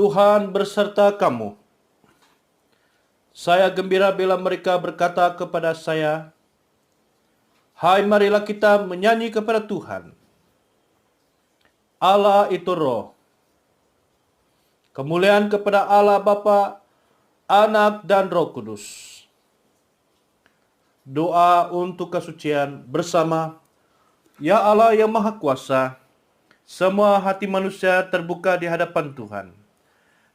Tuhan berserta kamu. Saya gembira bila mereka berkata kepada saya, "Hai, marilah kita menyanyi kepada Tuhan." Allah itu roh. Kemuliaan kepada Allah Bapa, Anak dan Roh Kudus. Doa untuk kesucian bersama. Ya Allah yang Maha Kuasa, semua hati manusia terbuka di hadapan Tuhan.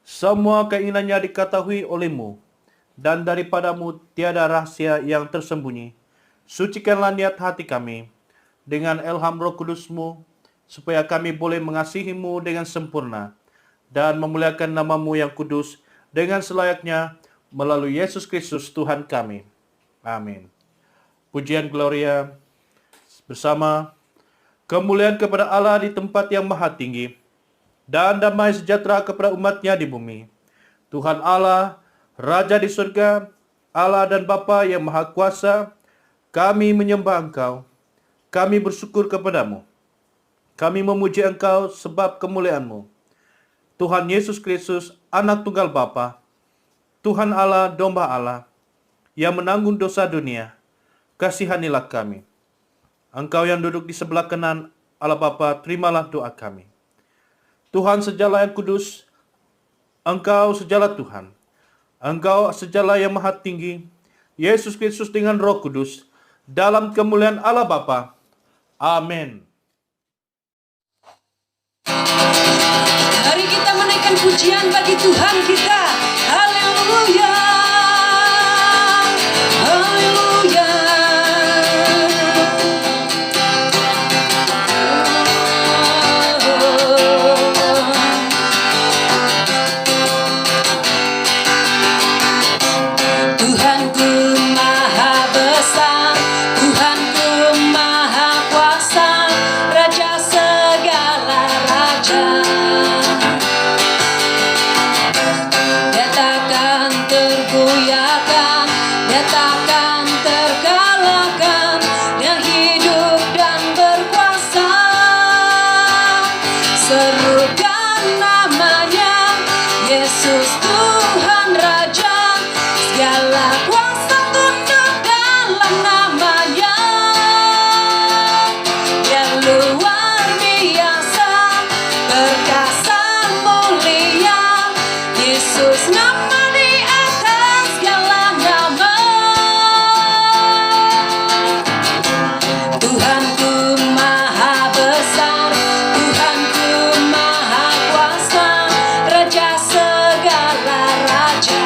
Semua keinginannya diketahui oleh-Mu, dan daripadamu tiada rahasia yang tersembunyi. Sucikanlah niat hati kami dengan ilham Roh Kudus-Mu, supaya kami boleh mengasihi-Mu dengan sempurna dan memuliakan nama-Mu yang kudus dengan selayaknya melalui Yesus Kristus Tuhan kami. Amin. Pujian Gloria bersama. Kemuliaan kepada Allah di tempat yang maha tinggi, dan damai sejahtera kepada umat-Nya di bumi. Tuhan Allah, Raja di surga, Allah dan Bapa yang Maha Kuasa, kami menyembah Engkau, kami bersyukur kepadamu, kami memuji Engkau sebab kemuliaan-Mu. Tuhan Yesus Kristus, Anak Tunggal Bapa, Tuhan Allah, Domba Allah, yang menanggung dosa dunia, kasihanilah kami. Engkau yang duduk di sebelah kanan Allah Bapa, terimalah doa kami. Tuhan sejala yang kudus, Engkau sejala Tuhan, Engkau sejala yang maha tinggi, Yesus Kristus dengan Roh Kudus, dalam kemuliaan Allah Bapa. Amin. Mari kita menaikkan pujian bagi Tuhan kita. Haleluya. Haleluya. Tuhanku maha besar, Tuhanku maha kuasa, Raja segala raja. Dia takkan tergoyahkan, dia takkan terkalahkan, dia hidup dan berkuasa. Serukan namanya, Yesus Tuhan Raja, segala kuasa tunduk dalam namanya. Dia luar biasa, perkasa mulia, Yesus nama di atas segala nama. Tuhanku maha besar, Tuhanku maha kuasa, Raja segala raja.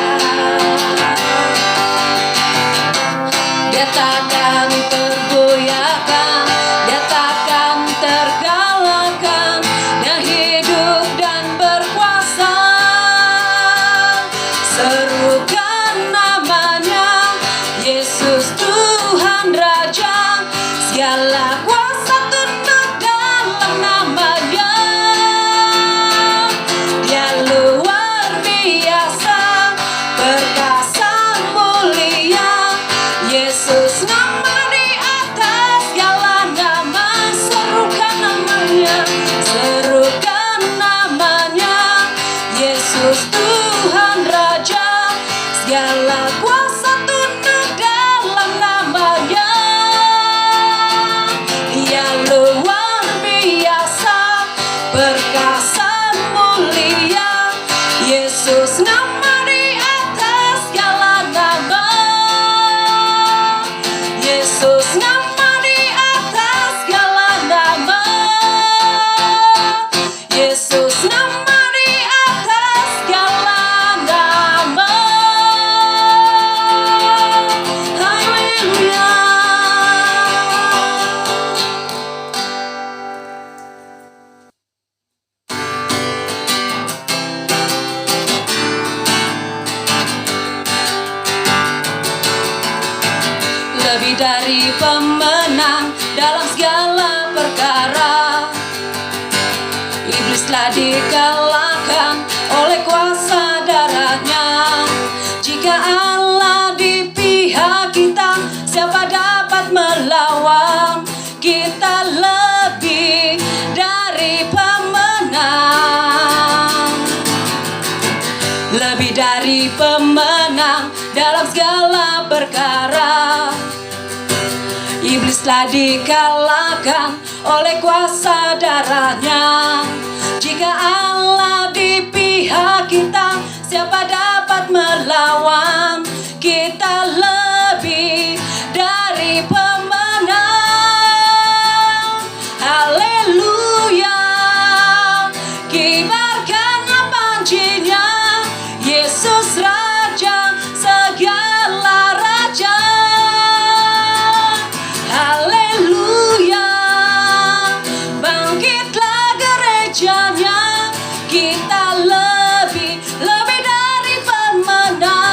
Dia takkan tergoyahkan, dia takkan terkalahkan, dia hidup dan berkuasa. Serukan namanya, Yesus Tuhan Raja, segala kuasa tunduk dalam namanya. Dia luar biasa, perkasa mulia, Yesus nama di atas segala nama. Serukan namanya, serukan namanya, Yesus Tuhan Raja, segala kuasa tunduk dalam namanya. Dia luar biasa, perkasa mulia, Yesus nama di atas segala nama. Yesus nama di atas segala nama. Yesus nama di atas segala nama. Haleluya. Lebih dari pemenang dalam segala perkara, iblis telah dikalahkan oleh kuasa darahnya. Jika Allah di pihak kita, siapa dapat melawan kita? Lebih dari pemenang. bidadari pemenang dalam segala perkara. Iblis telah dikalahkan oleh kuasa darahnya. Jika Allah di pihak kita, siapa dapat melawan? Kita lebih dari pemenang. Haleluya, kibarkanlah panjinya, Yesus Raja segala raja. Haleluya, bangkitlah gerejanya, kita lebih dari pemenang.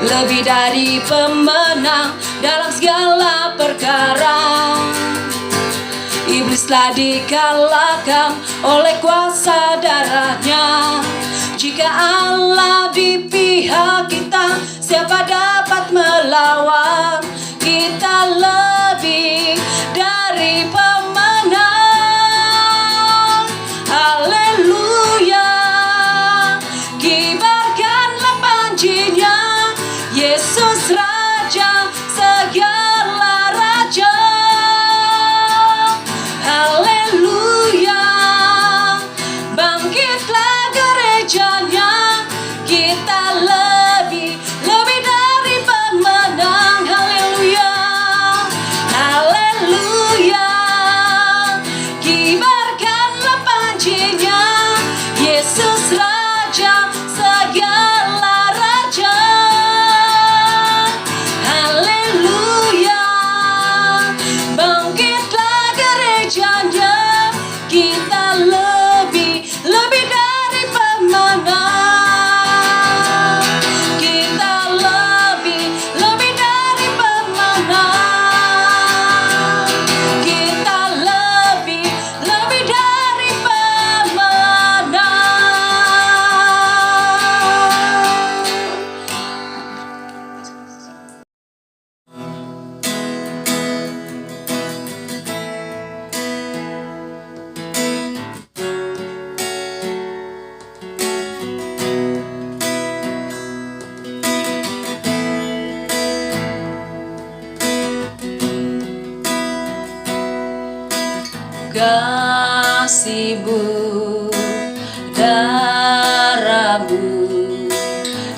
Lebih dari pemenang dalam segala perkara. Iblis telah dikalahkan oleh kuasa darahnya. Jika Allah di pihak kita, siapa dapat melawan? Kita lebih dari pemenang. Haleluya, kibarkanlah panjinya, Yesus Raja segala raja. Haleluya, bangkitlah gerejanya, kita lebih dari pemenang. Haleluya, haleluya, kibarkanlah panjinya, Yesus Raja segala raja. Haleluya, bangkitlah gerejanya, kita lebih dari pemenang. Kita lebih dari pemenang. Kita lebih dari pemenang. Kasih-Mu, darah-Mu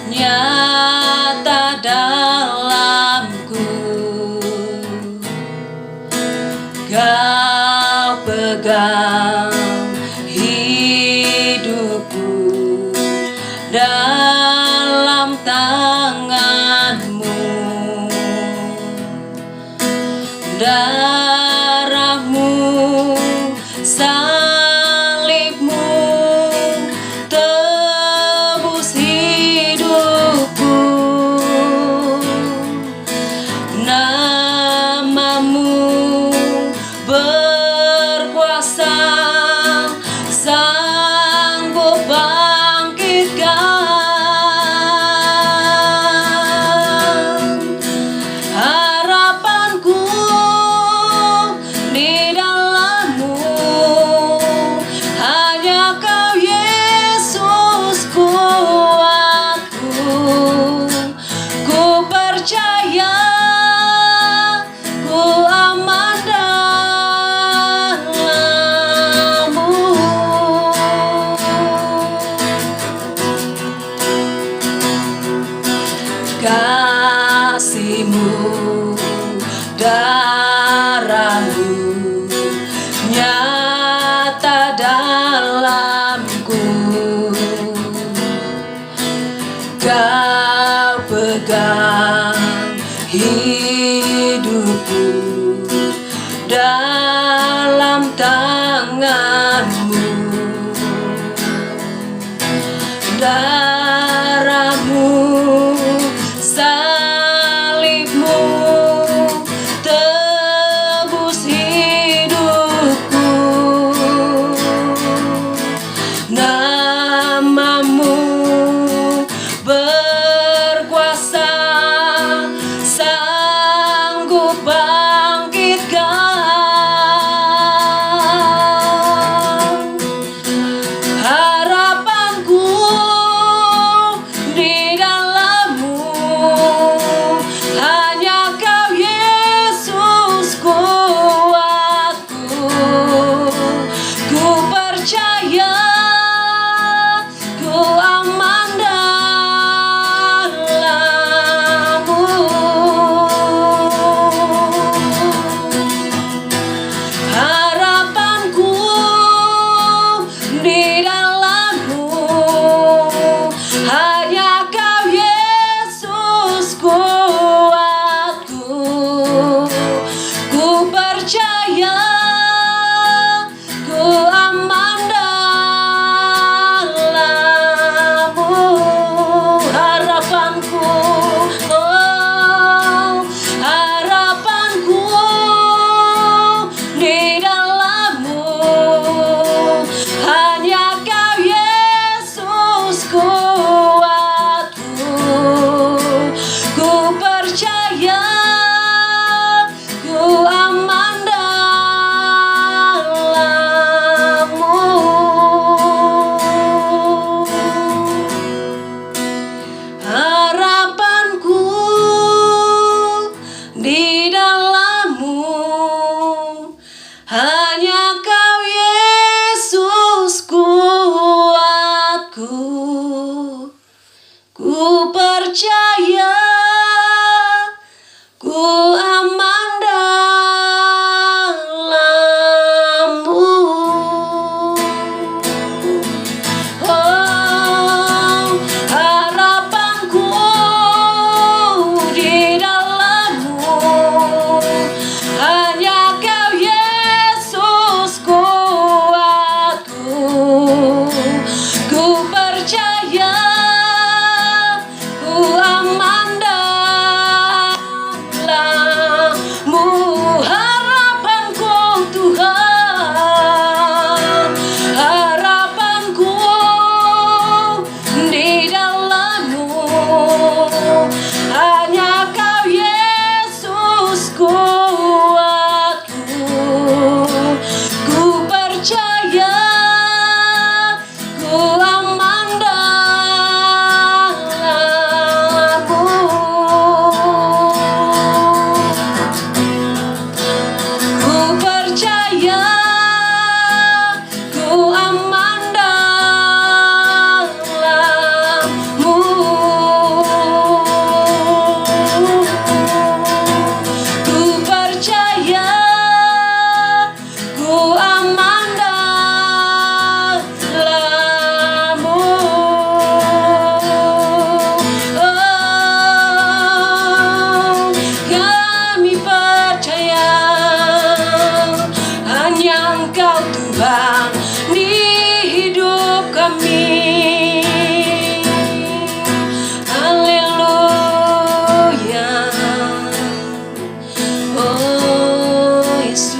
nyata dalamku. Kau pegang hidupku dalam tangan-Mu. Darah-Mu, salib-Mu tebus hidupku. Nama-Mu berkuasa, sanggup bangkitkan. Harapanku di dalam-Mu, hanya Kau Yesus kuatku. Ku percaya, ku aman dalam-Mu. Kasih-Mu, darah-Mu nyata dalamku. Kau pegang hidupku dalam tangan-Mu. Darah-Mu, salib-Mu tebus hidupku. Nama-Mu berkuasa, percaya, ku aman dalam-Mu. Harapanku di dalam-Mu, hanya Kau Yesus kuatku. Ku percaya, ku aman dalam-Mu. Oh, harapanku di dalam-Mu, hanya Kau Yesus kuatku. Ku percaya, ku aman dalam-Mu. Harapanku Tuhan, harapanku di dalam-Mu, hanya Kau Yesus kuatku. Ku percaya, ku aman dalam-Mu. Ku percaya, ku aman dalam-Mu. Ku percaya, ku aman dalam-Mu. Oh, kami percaya, hanya Engkau Tuhan di hidup kami. Haleluya. Oh Yesus,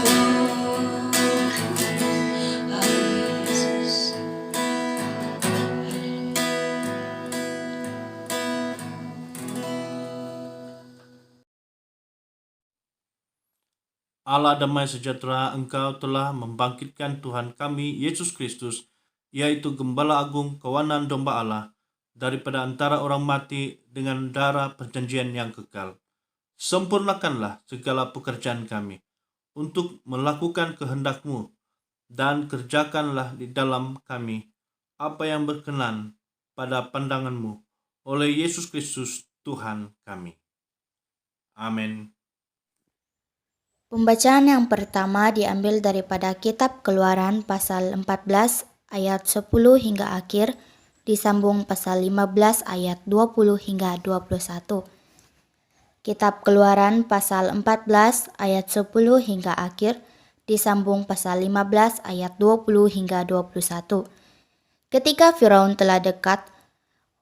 Yesus. Allah damai sejahtera, Engkau telah membangkitkan Tuhan kami Yesus Kristus, yaitu Gembala Agung kawanan domba Allah, daripada antara orang mati dengan darah perjanjian yang kekal. Sempurnakanlah segala pekerjaan kami untuk melakukan kehendak-Mu, dan kerjakanlah di dalam kami apa yang berkenan pada pandangan-Mu, oleh Yesus Kristus Tuhan kami. Amin. Pembacaan yang pertama diambil daripada kitab Keluaran pasal 14 ayat 10 hingga akhir, disambung pasal 15 ayat 20 hingga 21. Kitab Keluaran pasal 14 ayat 10 hingga akhir, disambung pasal 15 ayat 20 hingga 21. Ketika Firaun telah dekat,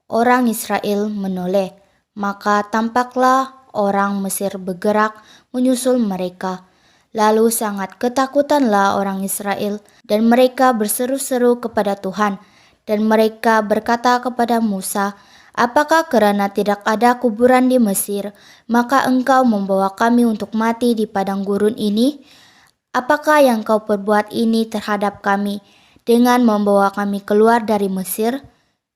orang Israel menoleh, maka tampaklah orang Mesir bergerak menyusul mereka. Lalu sangat ketakutanlah orang Israel, dan mereka berseru-seru kepada Tuhan. Dan mereka berkata kepada Musa, "Apakah karena tidak ada kuburan di Mesir, maka engkau membawa kami untuk mati di padang gurun ini? Apakah yang kau perbuat ini terhadap kami dengan membawa kami keluar dari Mesir?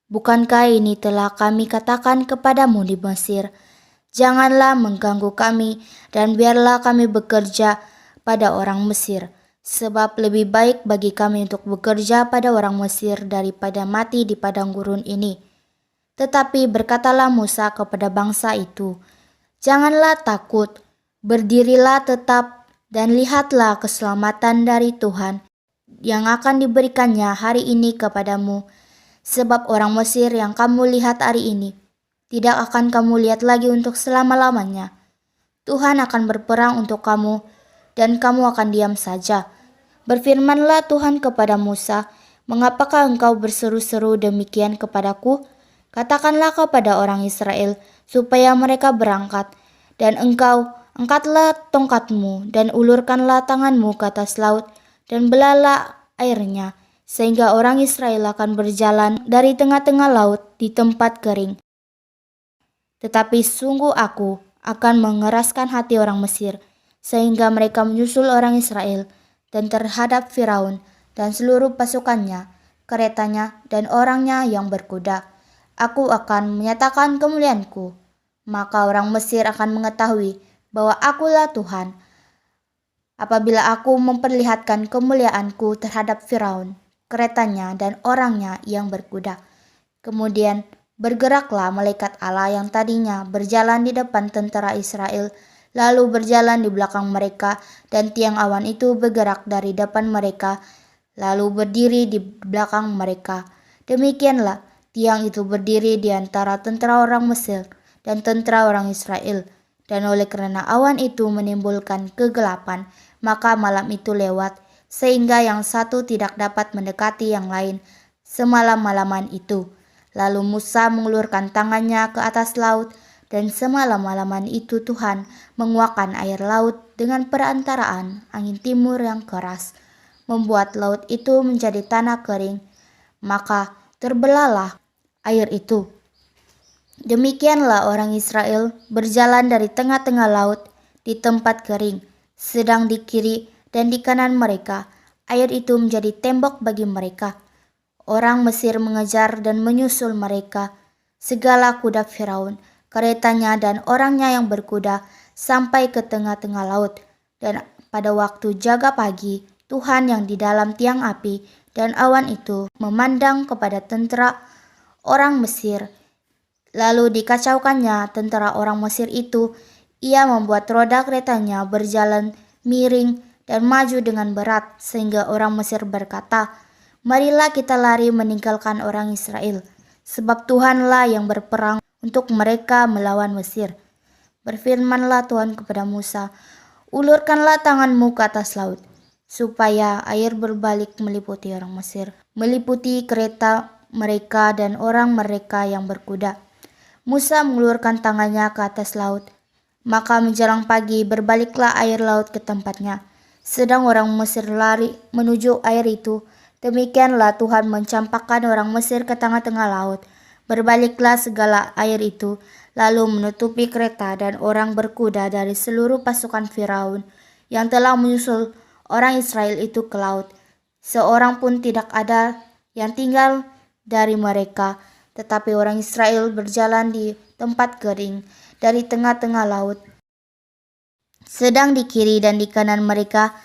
Bukankah ini telah kami katakan kepadamu di Mesir? Janganlah mengganggu kami, dan biarlah kami bekerja pada orang Mesir, sebab lebih baik bagi kami untuk bekerja pada orang Mesir daripada mati di padang gurun ini." Tetapi berkatalah Musa kepada bangsa itu, "Janganlah takut, berdirilah tetap, dan lihatlah keselamatan dari Tuhan yang akan diberikannya hari ini kepadamu. Sebab orang Mesir yang kamu lihat hari ini, tidak akan kamu lihat lagi untuk selama-lamanya. Tuhan akan berperang untuk kamu, dan kamu akan diam saja." Berfirmanlah Tuhan kepada Musa, "Mengapakah engkau berseru-seru demikian kepadaku? Katakanlah kepada orang Israel, supaya mereka berangkat, dan engkau angkatlah tongkatmu, dan ulurkanlah tanganmu ke atas laut, dan belalah airnya, sehingga orang Israel akan berjalan dari tengah-tengah laut di tempat kering. Tetapi sungguh aku akan mengeraskan hati orang Mesir, sehingga mereka menyusul orang Israel dan terhadap Firaun dan seluruh pasukannya, keretanya dan orangnya yang berkuda. Aku akan menyatakan kemuliaanku, maka orang Mesir akan mengetahui bahwa akulah Tuhan, apabila aku memperlihatkan kemuliaanku terhadap Firaun, keretanya dan orangnya yang berkuda. Kemudian bergeraklah malaikat Allah yang tadinya berjalan di depan tentara Israel, lalu berjalan di belakang mereka, dan tiang awan itu bergerak dari depan mereka, lalu berdiri di belakang mereka. Demikianlah tiang itu berdiri di antara tentara orang Mesir dan tentara orang Israel. Dan oleh karena awan itu menimbulkan kegelapan, maka malam itu lewat, sehingga yang satu tidak dapat mendekati yang lain semalam-malaman itu. Lalu Musa mengulurkan tangannya ke atas laut, dan semalam-malaman itu Tuhan menguakkan air laut dengan perantaraan angin timur yang keras, membuat laut itu menjadi tanah kering, maka terbelahlah air itu. Demikianlah orang Israel berjalan dari tengah-tengah laut di tempat kering, sedang di kiri dan di kanan mereka, air itu menjadi tembok bagi mereka. Orang Mesir mengejar dan menyusul mereka, segala kuda Firaun, keretanya dan orangnya yang berkuda, sampai ke tengah-tengah laut. Dan pada waktu jaga pagi, Tuhan yang di dalam tiang api dan awan itu memandang kepada tentara orang Mesir. Lalu dikacaukannya tentara orang Mesir itu. Ia membuat roda keretanya berjalan miring dan maju dengan berat, sehingga orang Mesir berkata, "Marilah kita lari meninggalkan orang Israel, sebab Tuhanlah yang berperang untuk mereka melawan Mesir." Berfirmanlah Tuhan kepada Musa, "Ulurkanlah tanganmu ke atas laut, supaya air berbalik meliputi orang Mesir, meliputi kereta mereka dan orang mereka yang berkuda." Musa mengulurkan tangannya ke atas laut, maka menjelang pagi berbaliklah air laut ke tempatnya. Sedang orang Mesir lari menuju air itu, demikianlah Tuhan mencampakkan orang Mesir ke tengah-tengah laut. Berbaliklah segala air itu, lalu menutupi kereta dan orang berkuda dari seluruh pasukan Firaun yang telah menyusul orang Israel itu ke laut. Seorang pun tidak ada yang tinggal dari mereka, tetapi orang Israel berjalan di tempat kering dari tengah-tengah laut. Sedang di kiri dan di kanan mereka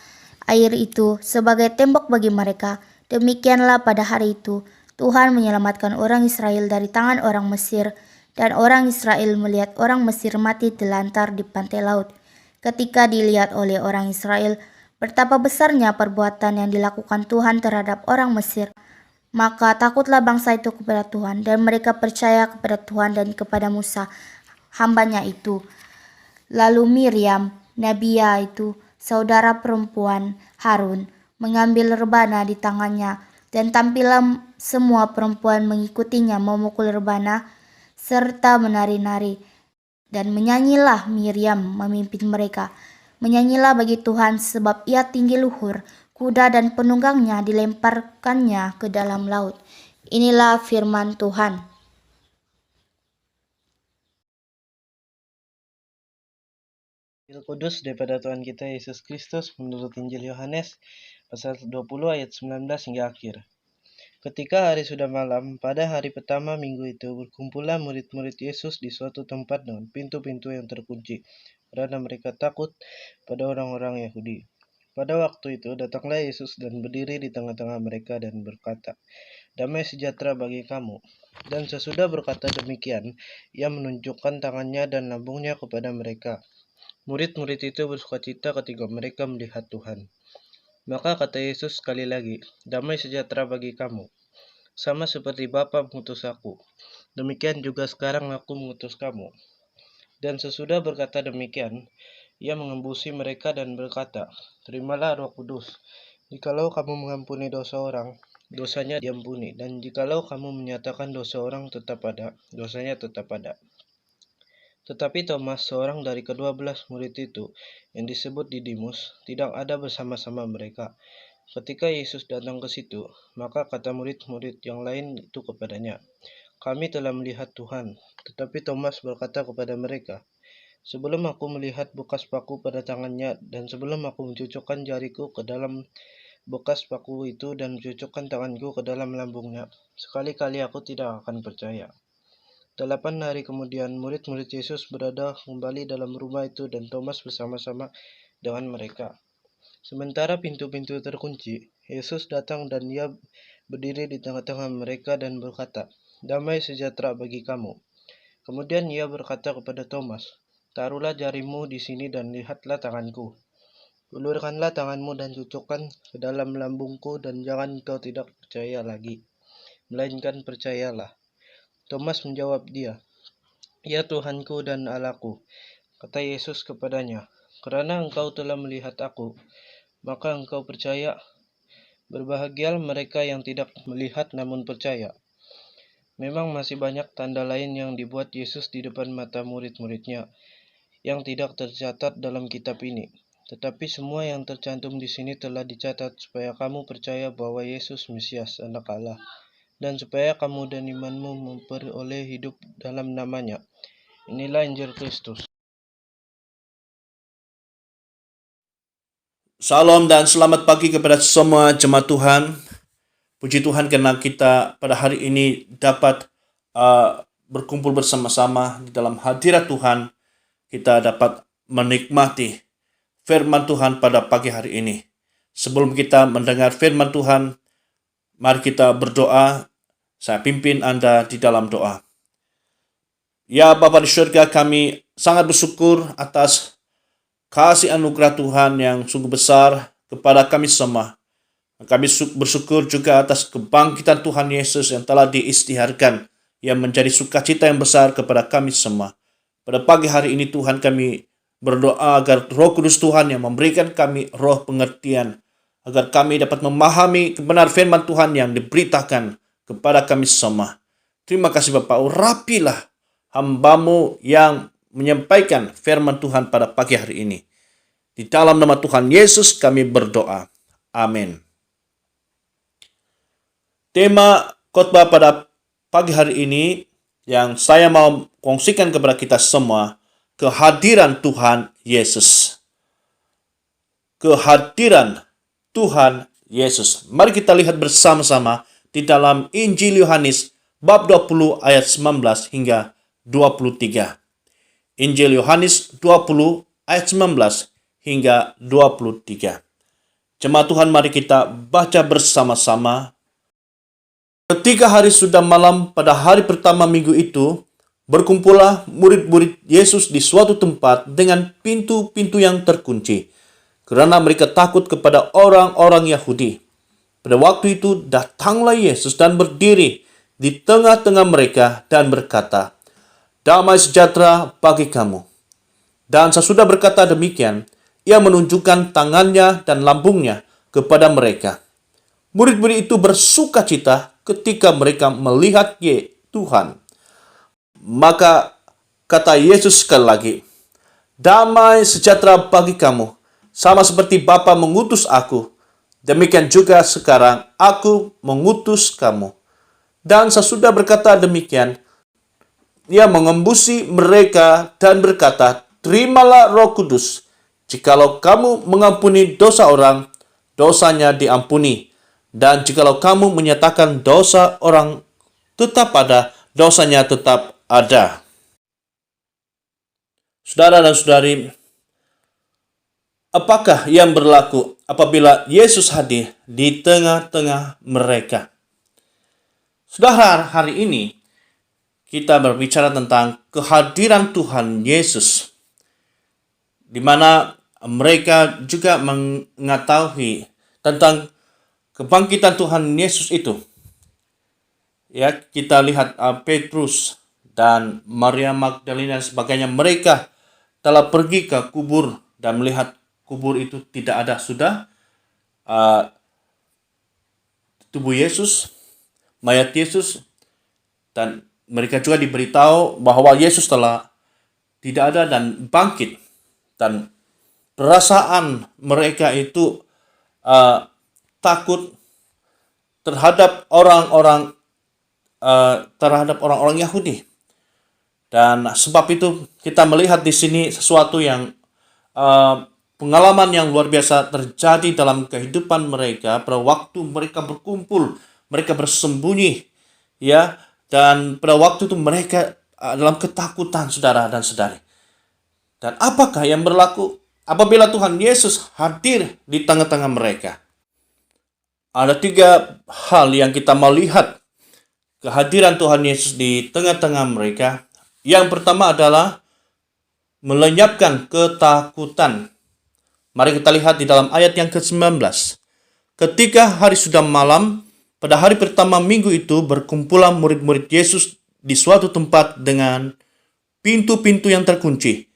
air itu sebagai tembok bagi mereka. Demikianlah pada hari itu Tuhan menyelamatkan orang Israel dari tangan orang Mesir, dan orang Israel melihat orang Mesir mati telantar di pantai laut. Ketika dilihat oleh orang Israel betapa besarnya perbuatan yang dilakukan Tuhan terhadap orang Mesir, maka takutlah bangsa itu kepada Tuhan, dan mereka percaya kepada Tuhan dan kepada Musa, hambanya itu. Lalu Miriam, Nabiya itu, saudara perempuan Harun, mengambil rebana di tangannya, dan tampillah semua perempuan mengikutinya memukul rebana serta menari-nari. Dan menyanyilah Miriam memimpin mereka. Menyanyilah bagi Tuhan, sebab ia tinggi luhur, kuda dan penunggangnya dilemparkannya ke dalam laut. Inilah firman Tuhan. Injil Kudus daripada Tuhan kita Yesus Kristus menurut Injil Yohanes pasal 20 ayat 19 hingga akhir. Ketika hari sudah malam, pada hari pertama minggu itu berkumpullah murid-murid Yesus di suatu tempat dengan pintu-pintu yang terkunci, karena mereka takut pada orang-orang Yahudi. Pada waktu itu datanglah Yesus dan berdiri di tengah-tengah mereka dan berkata, "Damai sejahtera bagi kamu." Dan sesudah berkata demikian, ia menunjukkan tangannya dan lambungnya kepada mereka. Murid-murid itu bersukacita ketika mereka melihat Tuhan. Maka kata Yesus sekali lagi, "Damai sejahtera bagi kamu. Sama seperti Bapa mengutus aku, demikian juga sekarang aku mengutus kamu." Dan sesudah berkata demikian, ia mengembusi mereka dan berkata, "Terimalah Roh Kudus. Jikalau kamu mengampuni dosa orang, dosanya diampuni. Dan jikalau kamu menyatakan dosa orang tetap ada, dosanya tetap ada." Tetapi Thomas, seorang dari ke-12 murid itu, yang disebut Didimus, tidak ada bersama-sama mereka. Ketika Yesus datang ke situ, maka kata murid-murid yang lain itu kepadanya, "Kami telah melihat Tuhan." Tetapi Thomas berkata kepada mereka, Sebelum aku melihat bekas paku pada tangannya, dan sebelum aku mencucukkan jariku ke dalam bekas paku itu dan mencucukkan tanganku ke dalam lambungnya, sekali-kali aku tidak akan percaya. 8 hari kemudian, murid-murid Yesus berada kembali dalam rumah itu dan Thomas bersama-sama dengan mereka. Sementara pintu-pintu terkunci, Yesus datang dan ia berdiri di tengah-tengah mereka dan berkata, "Damai sejahtera bagi kamu." Kemudian ia berkata kepada Thomas, "Taruhlah jarimu di sini dan lihatlah tanganku. Ulurkanlah tanganmu dan cucukkan ke dalam lambungku dan jangan engkau tidak percaya lagi, melainkan percayalah." Thomas menjawab dia, "Ya Tuhanku dan Allahku." Kata Yesus kepadanya, "Karena engkau telah melihat aku, maka engkau percaya. Berbahagialah mereka yang tidak melihat namun percaya." Memang masih banyak tanda lain yang dibuat Yesus di depan mata murid-muridnya yang tidak tercatat dalam kitab ini. Tetapi semua yang tercantum di sini telah dicatat supaya kamu percaya bahwa Yesus Mesias, Anak Allah, dan supaya kamu dan imanmu memperoleh hidup dalam namanya. Inilah Injil Kristus. Salam dan selamat pagi kepada semua jemaat Tuhan. Puji Tuhan karena kita pada hari ini dapat berkumpul bersama-sama di dalam hadirat Tuhan. Kita dapat menikmati firman Tuhan pada pagi hari ini. Sebelum kita mendengar firman Tuhan, mari kita berdoa. Saya pimpin Anda di dalam doa. Ya Bapa di surga, kami sangat bersyukur atas kasih anugerah Tuhan yang sungguh besar kepada kami semua. Kami bersyukur juga atas kebangkitan Tuhan Yesus yang telah diisytiharkan, yang menjadi sukacita yang besar kepada kami semua. Pada pagi hari ini Tuhan, kami berdoa agar Roh Kudus Tuhan yang memberikan kami roh pengertian, agar kami dapat memahami kebenaran firman Tuhan yang diberitakan kepada kami semua. Terima kasih Bapak, urapilah hamba-Mu yang menyampaikan firman Tuhan pada pagi hari ini. Di dalam nama Tuhan Yesus kami berdoa. Amin. Tema khotbah pada pagi hari ini yang saya mau kongsikan kepada kita semua, kehadiran Tuhan Yesus. Kehadiran Tuhan Yesus. Mari kita lihat bersama-sama di dalam Injil Yohanes bab 20 ayat 19 hingga 23. Injil Yohanes 20 ayat 19 hingga 23. Jemaat Tuhan, mari kita baca bersama-sama. Ketika hari sudah malam pada hari pertama minggu itu, berkumpullah murid-murid Yesus di suatu tempat dengan pintu-pintu yang terkunci, karena mereka takut kepada orang-orang Yahudi. Pada waktu itu datanglah Yesus dan berdiri di tengah-tengah mereka dan berkata, "Damai sejahtera bagi kamu." Dan sesudah berkata demikian, ia menunjukkan tangannya dan lambungnya kepada mereka. Murid-murid itu bersukacita ketika mereka melihat Tuhan. Maka kata Yesus sekali lagi, "Damai sejahtera bagi kamu. Sama seperti Bapa mengutus aku, demikian juga sekarang aku mengutus kamu." Dan sesudah berkata demikian, ia mengembusi mereka dan berkata, "Terimalah Roh Kudus. Jikalau kamu mengampuni dosa orang, dosanya diampuni. Dan jikalau kamu menyatakan dosa orang tetap ada, dosanya tetap ada." Saudara dan saudari, apakah yang berlaku apabila Yesus hadir di tengah-tengah mereka? Saudara, hari ini kita berbicara tentang kehadiran Tuhan Yesus, di mana mereka juga mengetahui tentang kebangkitan Tuhan Yesus itu. Ya, kita lihat Petrus dan Maria Magdalena dan sebagainya, mereka telah pergi ke kubur dan melihat kubur itu tidak ada sudah tubuh Yesus, mayat Yesus, dan mereka juga diberitahu bahwa Yesus telah tidak ada dan bangkit. Dan perasaan mereka itu takut terhadap orang-orang Yahudi. Dan sebab itu kita melihat di sini sesuatu yang pengalaman yang luar biasa terjadi dalam kehidupan mereka pada waktu mereka berkumpul, mereka bersembunyi, ya, dan pada waktu itu mereka dalam ketakutan, saudara dan saudari. Dan apakah yang berlaku apabila Tuhan Yesus hadir di tengah-tengah mereka? Ada 3 hal yang kita melihat kehadiran Tuhan Yesus di tengah-tengah mereka. Yang pertama adalah melenyapkan ketakutan. Mari kita lihat di dalam ayat yang ke-19. Ketika hari sudah malam, pada hari pertama minggu itu berkumpulah murid-murid Yesus di suatu tempat dengan pintu-pintu yang terkunci,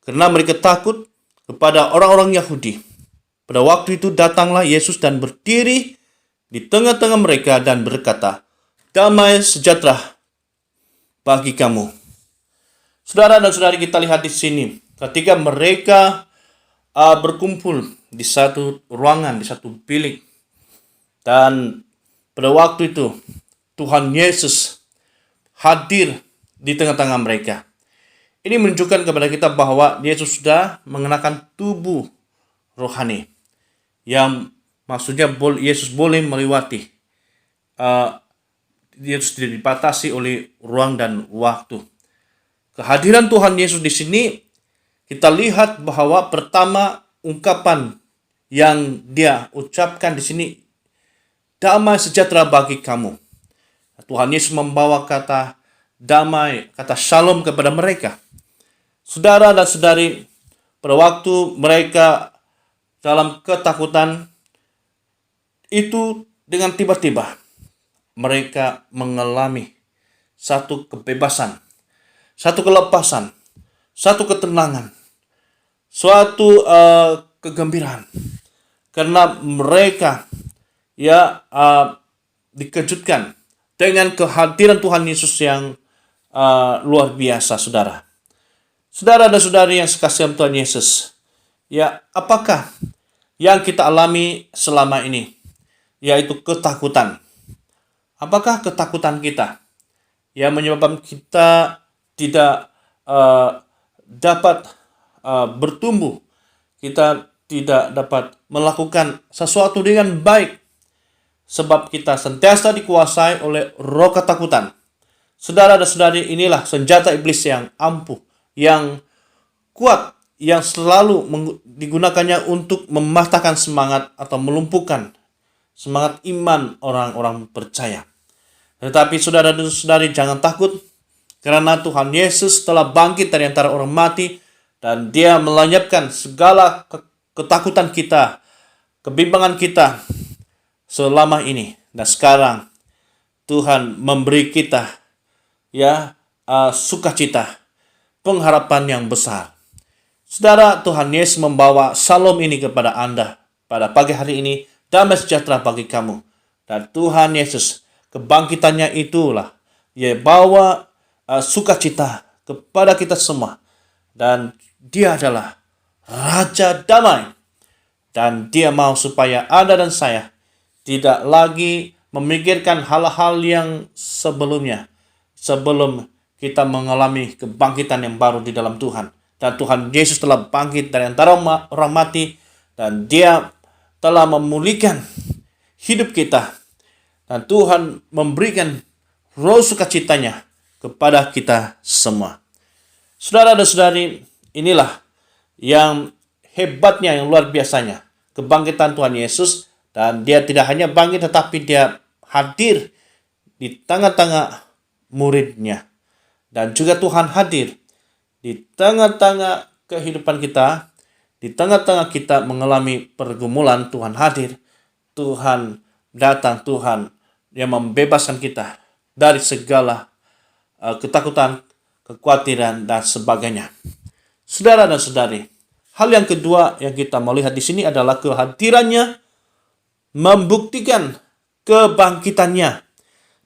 karena mereka takut kepada orang-orang Yahudi. Pada waktu itu datanglah Yesus dan berdiri di tengah-tengah mereka dan berkata, "Damai sejahtera bagi kamu." Saudara dan saudari, kita lihat di sini, ketika mereka berkumpul di satu ruangan, di satu bilik, dan pada waktu itu Tuhan Yesus hadir di tengah-tengah mereka. Ini menunjukkan kepada kita bahwa Yesus sudah mengenakan tubuh rohani, yang maksudnya Yesus boleh melewati. Yesus tidak dibatasi oleh ruang dan waktu. Kehadiran Tuhan Yesus di sini, kita lihat bahwa pertama ungkapan yang dia ucapkan di sini, damai sejahtera bagi kamu. Tuhan Yesus membawa kata damai, kata shalom kepada mereka. Saudara dan saudari, pada waktu mereka dalam ketakutan itu, dengan tiba-tiba mereka mengalami satu kebebasan, satu kelepasan, satu ketenangan, suatu kegembiraan, karena mereka dikejutkan dengan kehadiran Tuhan Yesus yang luar biasa, saudara. Saudara dan saudari yang sekasihan Tuhan Yesus, apakah yang kita alami selama ini, yaitu ketakutan? Apakah ketakutan kita yang menyebabkan kita tidak dapat bertumbuh, kita tidak dapat melakukan sesuatu dengan baik, sebab kita sentiasa dikuasai oleh roh ketakutan? Saudara dan saudari, inilah senjata iblis yang ampuh, yang kuat, yang selalu digunakannya untuk mematahkan semangat atau melumpuhkan semangat iman orang-orang percaya. Tetapi saudara dan saudari, jangan takut, karena Tuhan Yesus telah bangkit dari antara orang mati, dan dia melenyapkan segala ketakutan kita, kebimbangan kita selama ini. Dan sekarang Tuhan memberi kita sukacita, pengharapan yang besar. Saudara, Tuhan Yesus membawa shalom ini kepada Anda pada pagi hari ini, damai sejahtera bagi kamu. Dan Tuhan Yesus, kebangkitannya itulah Dia bawa sukacita kepada kita semua. Dan Dia adalah Raja Damai. Dan Dia mau supaya Anda dan saya tidak lagi memikirkan hal-hal yang sebelumnya, sebelum kita mengalami kebangkitan yang baru di dalam Tuhan. Dan Tuhan Yesus telah bangkit dari antara orang mati, dan Dia telah memulihkan hidup kita. Dan Tuhan memberikan roh sukacitanya kepada kita semua. Saudara dan saudari, inilah yang hebatnya, yang luar biasanya, kebangkitan Tuhan Yesus. Dan Dia tidak hanya bangkit, tetapi Dia hadir di tengah-tengah muridnya. Dan juga Tuhan hadir di tengah-tengah kehidupan kita, di tengah-tengah kita mengalami pergumulan. Tuhan hadir, Tuhan datang, Tuhan yang membebaskan kita dari segala ketakutan, kekhawatiran, dan sebagainya. Saudara dan saudari, hal yang kedua yang kita melihat di sini adalah kehadirannya membuktikan kebangkitannya.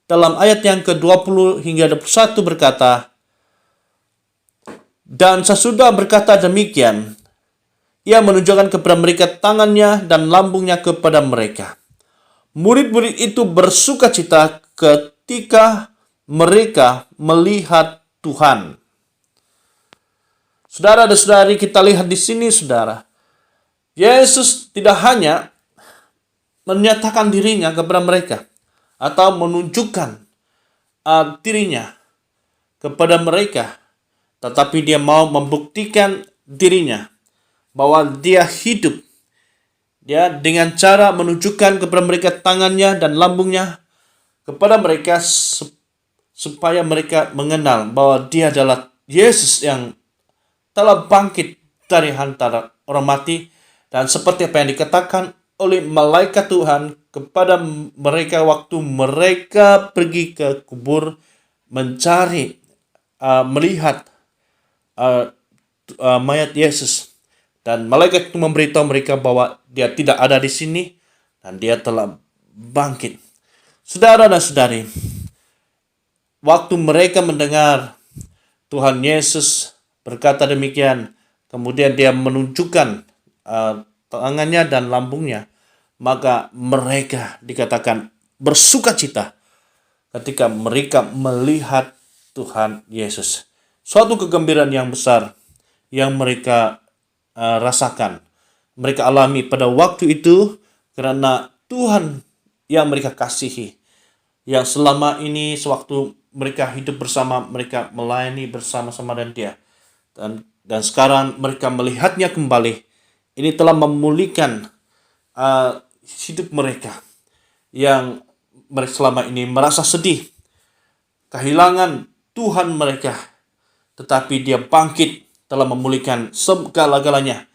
Dalam ayat yang ke-20 hingga 21 berkata, "Dan sesudah berkata demikian, Ia menunjukkan kepada mereka tangannya dan lambungnya kepada mereka. Murid-murid itu bersukacita ketika mereka melihat Tuhan." Saudara dan saudari, kita lihat di sini, saudara, Yesus tidak hanya menyatakan dirinya kepada mereka atau menunjukkan dirinya kepada mereka, tetapi dia mau membuktikan dirinya bahwa dia hidup. Dia dengan cara menunjukkan kepada mereka tangannya dan lambungnya kepada mereka supaya mereka mengenal bahwa dia adalah Yesus yang telah bangkit dari antara orang mati, dan seperti apa yang dikatakan oleh malaikat Tuhan kepada mereka waktu mereka pergi ke kubur mencari melihat mayat Yesus, dan malaikat itu memberitahu mereka bahwa dia tidak ada di sini dan dia telah bangkit. Saudara dan saudari, waktu mereka mendengar Tuhan Yesus berkata demikian, kemudian dia menunjukkan tangannya dan lambungnya, maka mereka dikatakan bersukacita ketika mereka melihat Tuhan Yesus. Suatu kegembiraan yang besar yang mereka rasakan, mereka alami pada waktu itu, karena Tuhan yang mereka kasihi, yang selama ini sewaktu mereka hidup bersama, mereka melayani bersama-sama dengan dia, dan sekarang mereka melihatnya kembali. Ini telah memulihkan hidup mereka yang mereka selama ini merasa sedih, kehilangan Tuhan mereka, tetapi dia bangkit, telah memulihkan segala-galanya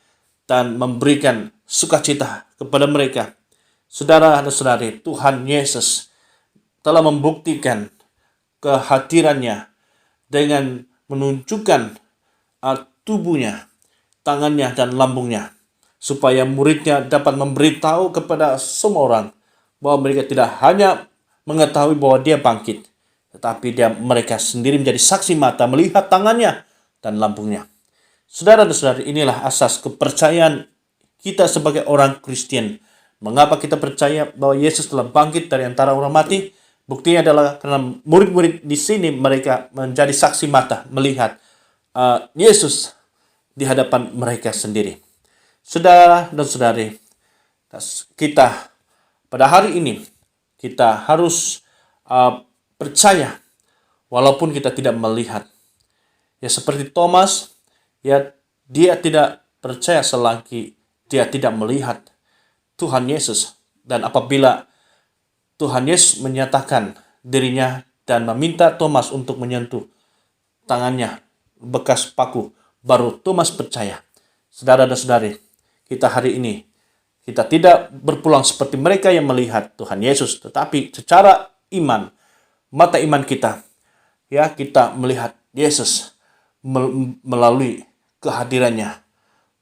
dan memberikan sukacita kepada mereka. Saudara dan saudari, Tuhan Yesus telah membuktikan kehadirannya dengan menunjukkan tubuhnya, tangannya, dan lambungnya, supaya muridnya dapat memberitahu kepada semua orang bahwa mereka tidak hanya mengetahui bahwa dia bangkit, tetapi mereka sendiri menjadi saksi mata melihat tangannya dan lambungnya. Saudara dan saudari, inilah asas kepercayaan kita sebagai orang Kristen. Mengapa kita percaya bahwa Yesus telah bangkit dari antara orang mati? Buktinya adalah karena murid-murid di sini mereka menjadi saksi mata melihat Yesus di hadapan mereka sendiri. Saudara dan saudari, kita pada hari ini kita harus percaya walaupun kita tidak melihat. Ya, seperti Thomas, ya, dia tidak percaya selagi dia tidak melihat Tuhan Yesus. Dan apabila Tuhan Yesus menyatakan dirinya dan meminta Thomas untuk menyentuh tangannya, bekas paku, baru Thomas percaya. Saudara dan saudari, kita hari ini, kita tidak berpulang seperti mereka yang melihat Tuhan Yesus, tetapi secara iman, mata iman kita, ya, kita melihat Yesus melalui kehadirannya,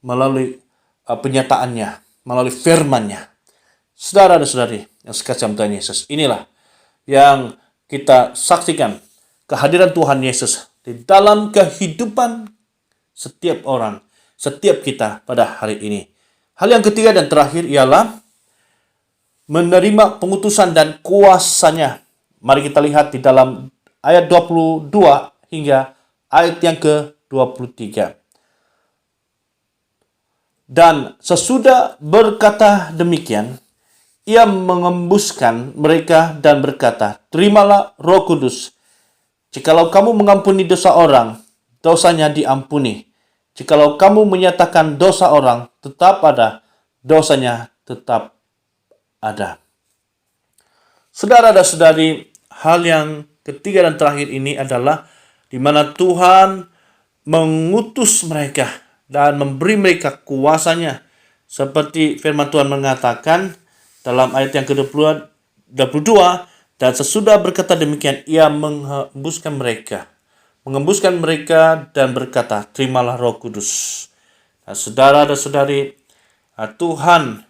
melalui penyataannya, melalui firman-Nya. Saudara dan saudari yang sekasihi Tuhan Yesus, inilah yang kita saksikan, kehadiran Tuhan Yesus di dalam kehidupan setiap orang, setiap kita pada hari ini. Hal yang ketiga dan terakhir ialah menerima pengutusan dan kuasanya. Mari kita lihat di dalam ayat 22 hingga ayat yang ke-23. Dan sesudah berkata demikian, ia mengembuskan mereka dan berkata, terimalah Roh Kudus. Jikalau kamu mengampuni dosa orang, dosanya diampuni. Jikalau kamu menyatakan dosa orang tetap ada, dosanya tetap ada. Saudara dan saudari, hal yang ketiga dan terakhir ini adalah di mana Tuhan mengutus mereka dan memberi mereka kuasanya. Seperti firman Tuhan mengatakan dalam ayat yang ke-22, dan sesudah berkata demikian, ia mengembuskan mereka dan berkata, terimalah Roh Kudus. Nah, saudara dan saudari, Tuhan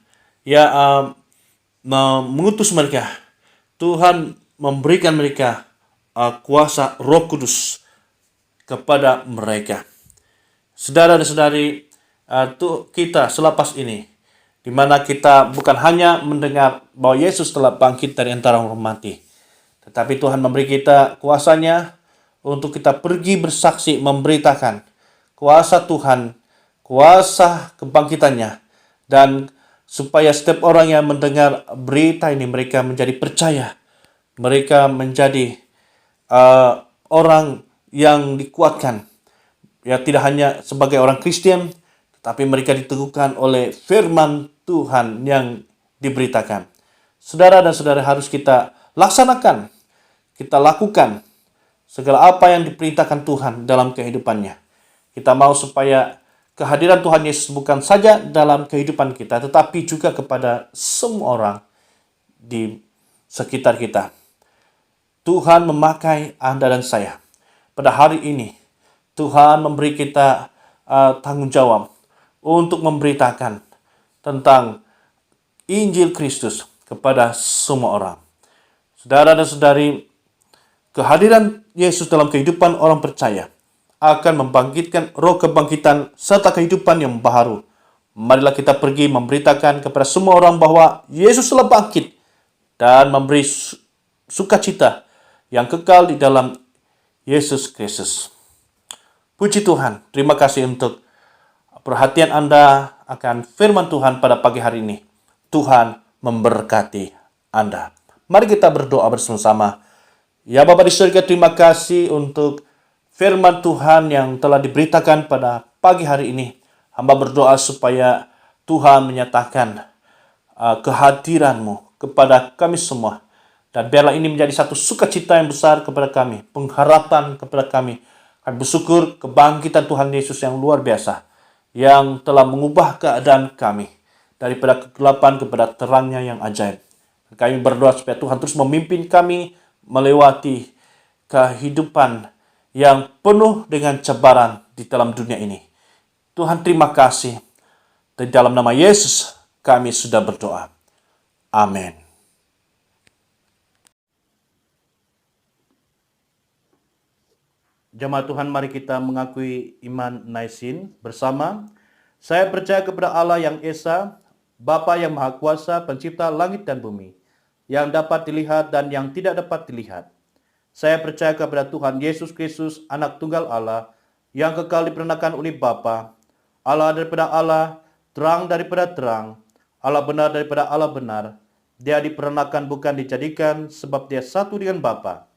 mengutus mereka. Tuhan memberikan mereka kuasa Roh Kudus kepada mereka. Saudara dan saudari, kita selepas ini, di mana kita bukan hanya mendengar bahwa Yesus telah bangkit dari antara orang mati, tetapi Tuhan memberi kita kuasanya untuk kita pergi bersaksi, memberitakan kuasa Tuhan, kuasa kebangkitannya, dan supaya setiap orang yang mendengar berita ini mereka menjadi percaya, mereka menjadi orang yang dikuatkan, ya tidak hanya sebagai orang Kristen, tetapi mereka diteguhkan oleh firman Tuhan yang diberitakan. Saudara dan saudara, harus kita laksanakan, kita lakukan segala apa yang diperintahkan Tuhan dalam kehidupannya. Kita mau supaya kehadiran Tuhan Yesus bukan saja dalam kehidupan kita, tetapi juga kepada semua orang di sekitar kita. Tuhan memakai Anda dan saya. Pada hari ini, Tuhan memberi kita tanggung jawab untuk memberitakan tentang Injil Kristus kepada semua orang. Saudara dan saudari, kehadiran Yesus dalam kehidupan orang percaya akan membangkitkan roh kebangkitan serta kehidupan yang baru. Marilah kita pergi memberitakan kepada semua orang bahwa Yesus telah bangkit dan memberi sukacita yang kekal di dalam Yesus Kristus. Puji Tuhan, terima kasih untuk perhatian Anda akan firman Tuhan pada pagi hari ini. Tuhan memberkati Anda. Mari kita berdoa bersama-sama. Ya Bapa di surga, terima kasih untuk firman Tuhan yang telah diberitakan pada pagi hari ini. Hamba berdoa supaya Tuhan menyatakan kehadiran-Mu kepada kami semua. Dan biarlah ini menjadi satu sukacita yang besar kepada kami, pengharapan kepada kami. Kami bersyukur kebangkitan Tuhan Yesus yang luar biasa, yang telah mengubah keadaan kami daripada kegelapan kepada terangnya yang ajaib. Kami berdoa supaya Tuhan terus memimpin kami melewati kehidupan yang penuh dengan cabaran di dalam dunia ini. Tuhan, terima kasih. Di dalam nama Yesus kami sudah berdoa. Amin. Jemaat Tuhan, mari kita mengakui iman Naisin bersama. Saya percaya kepada Allah yang Esa, Bapa yang Maha Kuasa, pencipta langit dan bumi, yang dapat dilihat dan yang tidak dapat dilihat. Saya percaya kepada Tuhan Yesus Kristus, Anak Tunggal Allah, yang kekal diperanakan oleh Bapa, Allah daripada Allah, terang daripada terang, Allah benar daripada Allah benar. Dia diperanakan bukan dijadikan, sebab dia satu dengan Bapa.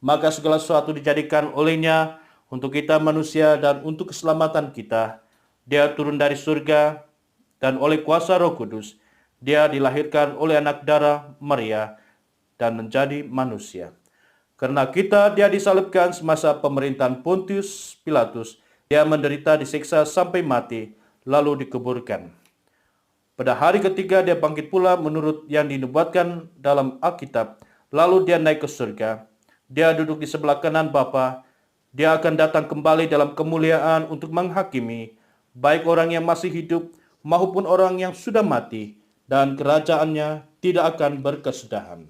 Maka segala sesuatu dijadikan olehnya untuk kita manusia dan untuk keselamatan kita. Dia turun dari surga dan oleh kuasa Roh Kudus, dia dilahirkan oleh anak darah Maria dan menjadi manusia. Karena kita, dia disalibkan semasa pemerintahan Pontius Pilatus. Dia menderita, disiksa sampai mati, lalu dikuburkan. Pada hari ketiga dia bangkit pula menurut yang dinubuatkan dalam Alkitab. Lalu dia naik ke surga. Dia duduk di sebelah kanan Bapa. Dia akan datang kembali dalam kemuliaan untuk menghakimi baik orang yang masih hidup maupun orang yang sudah mati, dan kerajaannya tidak akan berkesudahan.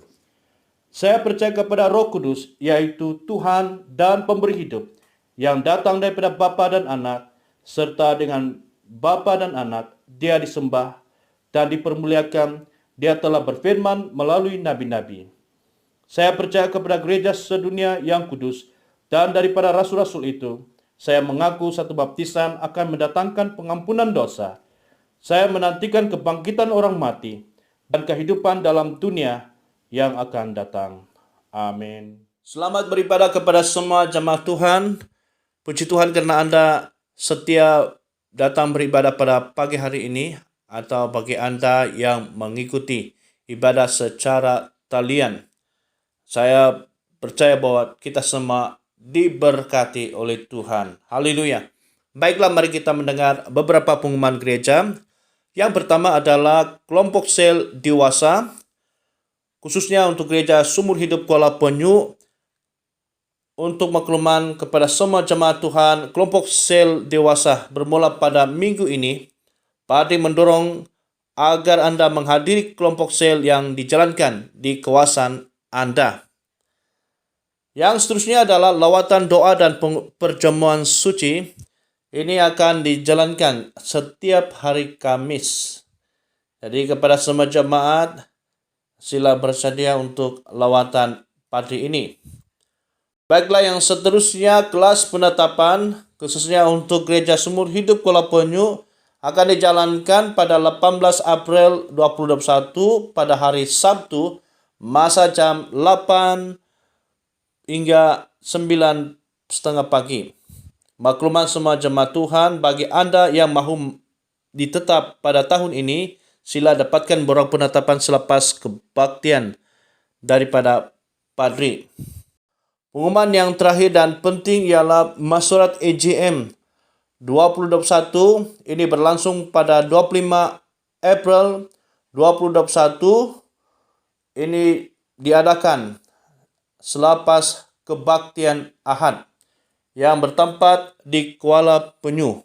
Saya percaya kepada Roh Kudus, yaitu Tuhan dan pemberi hidup, yang datang daripada Bapa dan Anak, serta dengan Bapa dan Anak dia disembah dan dipermuliakan. Dia telah berfirman melalui nabi-nabi. Saya percaya kepada gereja sedunia yang kudus, dan daripada rasul-rasul itu, saya mengaku satu baptisan akan mendatangkan pengampunan dosa. Saya menantikan kebangkitan orang mati dan kehidupan dalam dunia yang akan datang. Amin. Selamat beribadah kepada semua jemaat Tuhan. Puji Tuhan karena Anda setia datang beribadah pada pagi hari ini, atau bagi Anda yang mengikuti ibadah secara talian. Saya percaya bahwa kita semua diberkati oleh Tuhan. Haleluya. Baiklah, mari kita mendengar beberapa pengumuman gereja. Yang pertama adalah kelompok sel dewasa, khususnya untuk gereja Sumur Hidup Kuala Penyu. Untuk makluman kepada semua jemaat Tuhan, kelompok sel dewasa bermula pada minggu ini. Padi mendorong agar Anda menghadiri kelompok sel yang dijalankan di kawasan Anda. Yang seterusnya adalah lawatan doa dan perjamuan suci. Ini akan dijalankan setiap hari Kamis. Jadi kepada semua jemaat, sila bersedia untuk lawatan pagi ini. Baiklah, yang seterusnya kelas penetapan khususnya untuk Gereja Sumur Hidup Kuala Penyu, akan dijalankan pada 18 April 2021 pada hari Sabtu, masa jam 8 hingga 9:30 pagi. Makluman semua jemaat Tuhan, bagi Anda yang mahu ditetap pada tahun ini, sila dapatkan borang penetapan selepas kebaktian daripada Padri. Pengumuman yang terakhir dan penting ialah Masyarakat AGM 2021 ini berlangsung pada 25 April 2021. Ini diadakan selepas kebaktian Ahad yang bertempat di Kuala Penyu.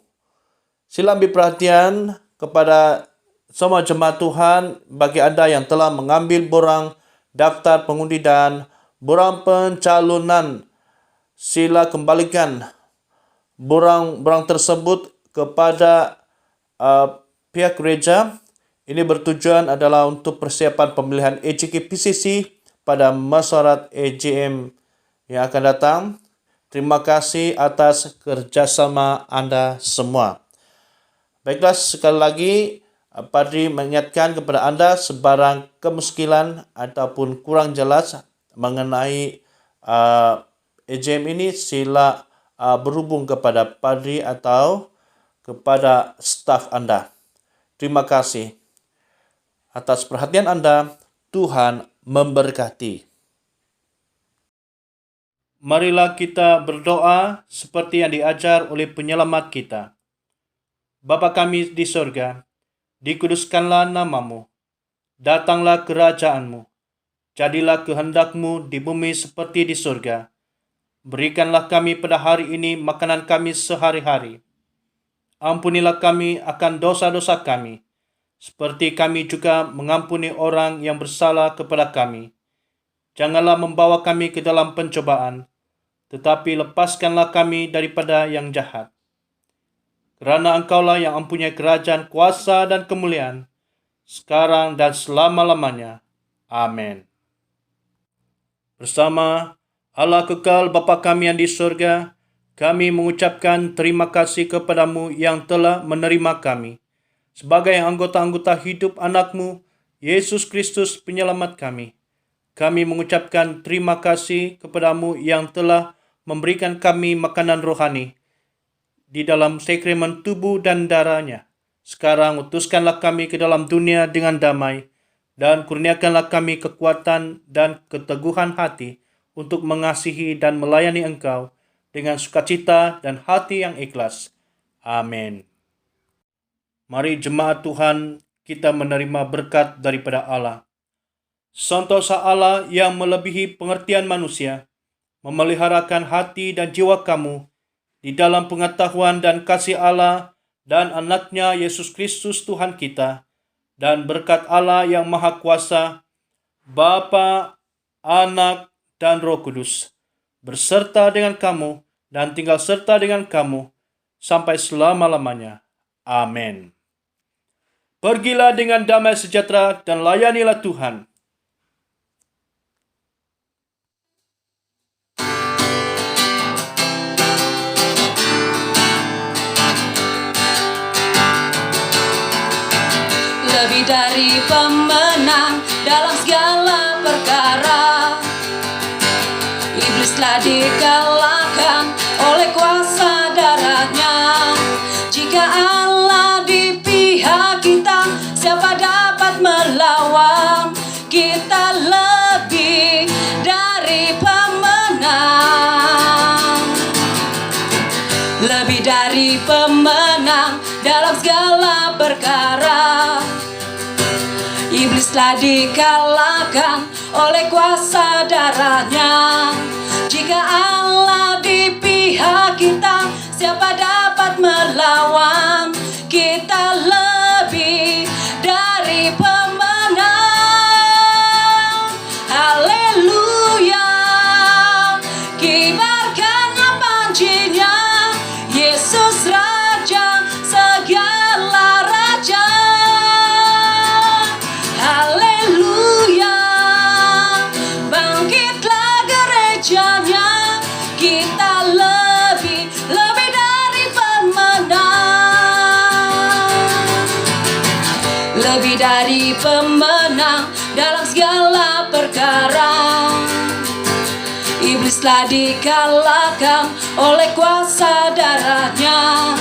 Sila ambil perhatian kepada semua jemaat Tuhan, bagi anda yang telah mengambil borang daftar pengundi dan borang pencalonan, sila kembalikan borang tersebut kepada pihak gereja. Ini bertujuan adalah untuk persiapan pemilihan AJK PCC pada Masyarakat AGM yang akan datang. Terima kasih atas kerjasama anda semua. Baiklah, sekali lagi Padri mengingatkan kepada anda, sebarang kemuskilan ataupun kurang jelas mengenai AGM ini, sila berhubung kepada Padri atau kepada staf anda. Terima kasih atas perhatian anda. Tuhan memberkati. Marilah kita berdoa seperti yang diajar oleh penyelamat kita. Bapa kami di sorga, dikuduskanlah namamu. Datanglah kerajaanmu. Jadilah kehendakmu di bumi seperti di sorga. Berikanlah kami pada hari ini makanan kami sehari-hari. Ampunilah kami akan dosa-dosa kami, seperti kami juga mengampuni orang yang bersalah kepada kami. Janganlah membawa kami ke dalam pencobaan, tetapi lepaskanlah kami daripada yang jahat. Kerana Engkaulah yang mempunyai kerajaan, kuasa, dan kemuliaan, sekarang dan selama-lamanya. Amin. Bersama Allah kekal Bapa kami yang di surga, kami mengucapkan terima kasih kepadamu yang telah menerima kami sebagai anggota-anggota hidup anak-Mu, Yesus Kristus penyelamat kami. Kami mengucapkan terima kasih kepadamu yang telah memberikan kami makanan rohani di dalam sakramen tubuh dan darahnya. Sekarang utuskanlah kami ke dalam dunia dengan damai, dan kurniakanlah kami kekuatan dan keteguhan hati untuk mengasihi dan melayani Engkau dengan sukacita dan hati yang ikhlas. Amin. Mari jemaat Tuhan, kita menerima berkat daripada Allah. Sentosa Allah yang melebihi pengertian manusia, memeliharakan hati dan jiwa kamu di dalam pengetahuan dan kasih Allah dan anaknya Yesus Kristus Tuhan kita, dan berkat Allah yang Maha Kuasa, Bapa, Anak, dan Roh Kudus, berserta dengan kamu dan tinggal serta dengan kamu sampai selama-lamanya. Amin. Pergilah dengan damai sejahtera dan layanilah Tuhan. Lebih dari pemenang dalam segala perkara, iblis telah dikalahkan oleh kuasa darahnya. Jika Allah di pihak kita, siapa dapat melawan? Kita lebih dari pemenang, lebih dari pemenang dalam segala perkara. Iblis telah dikalahkan oleh kuasa darahnya. Jika Allah di pihak kita, siapa dapat melawan? Kita lebih dari pemenang. Haleluya, kibarkanlah panjinya, Yesus Raja segala raja. Haleluya, bangkitlah gerejanya, kita lebih dari dari pemenang dalam segala perkara. Iblis telah dikalahkan oleh kuasa darahnya.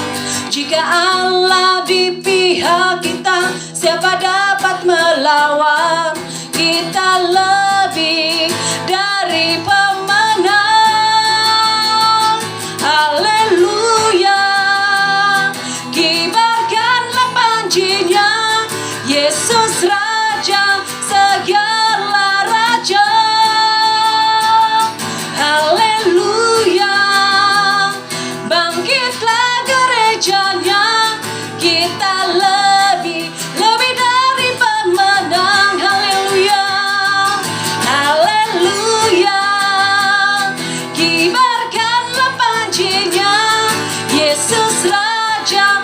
Jika Allah di pihak kita, siapa dapat melawan? Kita lebih dari pemenang. Haleluya. Kibarkanlah pancinya, Yesus Raja segala raja. Haleluya. Bangkitlah gerejanya, kita lebih dari pemenang. Haleluya. Haleluya. Kibarkanlah pancinya, Yesus Raja